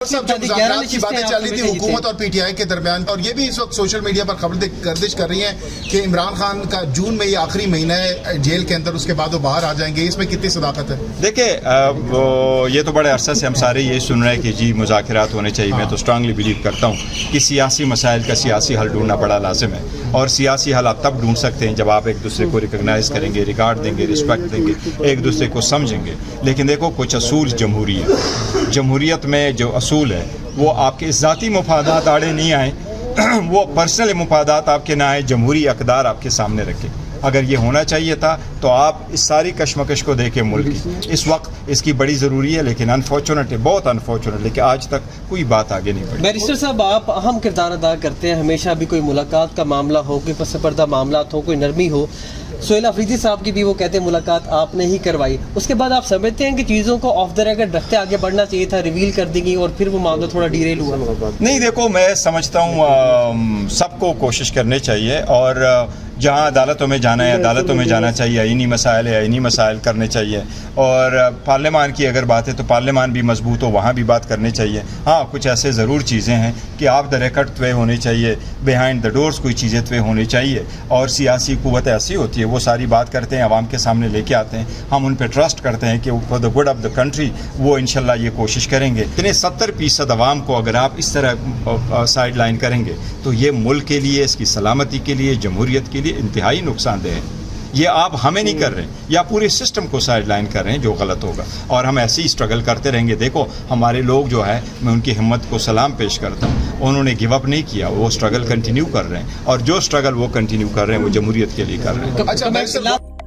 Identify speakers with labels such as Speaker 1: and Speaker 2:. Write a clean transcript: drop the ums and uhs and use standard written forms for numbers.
Speaker 1: صاحب جو مذاکرات کی باتیں چل رہی تھی حکومت اور پی ٹی آئی کے درمیان، اور یہ بھی اس وقت سوشل میڈیا پر خبر گردش کر رہی ہیں کہ عمران خان کا جون میں یہ آخری مہینہ ہے جیل کے اندر، اس کے بعد وہ باہر آ جائیں گے، اس میں کتنی صداقت ہے؟
Speaker 2: دیکھیں یہ تو بڑے عرصے سے ہم سارے یہ سن رہے ہیں کہ جی مذاکرات ہونے چاہیے. میں تو اسٹرانگلی بلیو کرتا ہوں کہ سیاسی مسائل کا سیاسی حل ڈھونڈنا بڑا لازم ہے، اور سیاسی حل آپ تب ڈھونڈ سکتے ہیں جب آپ ایک دوسرے کو ریکگنائز کریں گے، ریگارڈ دیں گے، رسپیکٹ دیں گے، ایک دوسرے کو سمجھیں گے. لیکن دیکھو کچھ اصول جمہوریت میں جو اصول ہے وہ آپ کے ذاتی مفادات آڑے نہیں آئیں، وہ پرسنل مفادات آپ کے نہ آئیں، جمہوری اقدار آپ کے سامنے رکھیں. اگر یہ ہونا چاہیے تھا تو آپ اس ساری کشمکش کو دیکھیں. ملک کی اس وقت اس کی بڑی ضروری ہے، لیکن انفارچونیٹلی بہت انفارچونیٹلی کہ آج تک کوئی بات آگے نہیں بڑھی.
Speaker 3: بیرسٹر صاحب آپ اہم کردار ادا کرتے ہیں، ہمیشہ بھی کوئی ملاقات کا معاملہ ہو، کوئی پس پردہ معاملات ہو، کوئی نرمی ہو. سہیل آفریدی صاحب کی بھی وہ کہتے ہیں ملاقات آپ نے ہی کروائی، اس کے بعد آپ سمجھتے ہیں کہ چیزوں کو آف دا ریکارڈ رکھتے آگے بڑھنا چاہیے تھا، ریویل کر دی گئی اور پھر وہ معاملہ تھوڑا ڈیریل ہوا؟
Speaker 2: نہیں دیکھو، میں سمجھتا ہوں سب کو کوشش کرنی چاہیے، اور جہاں عدالتوں میں جانا ہے عدالتوں میں جانا چاہیے، آئینی مسائل ہے آئینی مسائل کرنے چاہیے، اور پارلیمان کی اگر بات ہے تو پارلیمان بھی مضبوط ہو، وہاں بھی بات کرنی چاہیے. ہاں کچھ ایسے ضرور چیزیں ہیں کہ آف دا ریکارڈ طے ہونے چاہیے، بیہائنڈ دا ڈورز کوئی چیزیں طے ہونی چاہیے، اور سیاسی قوت ایسی ہوتی ہے وہ ساری بات کرتے ہیں، عوام کے سامنے لے کے آتے ہیں، ہم ان پہ ٹرسٹ کرتے ہیں کہ for the good of the country وہ انشاءاللہ یہ کوشش کریں گے. 70% عوام کو اگر آپ اس طرح سائڈ لائن کریں گے تو یہ ملک کے لیے، اس کی سلامتی کے لیے، جمہوریت کے لیے انتہائی نقصان دہ ہے. یہ آپ ہمیں نہیں کر رہے ہیں، یا پورے سسٹم کو سائڈ لائن کر رہے ہیں، جو غلط ہوگا، اور ہم ایسے ہی اسٹرگل کرتے رہیں گے. دیکھو ہمارے لوگ جو ہے، میں ان کی ہمت کو سلام پیش کرتا ہوں، انہوں نے گیو اپ نہیں کیا، وہ اسٹرگل کنٹینیو کر رہے ہیں، اور جو اسٹرگل وہ کنٹینیو کر رہے ہیں وہ جمہوریت کے لیے کر رہے ہیں.
Speaker 1: اچھا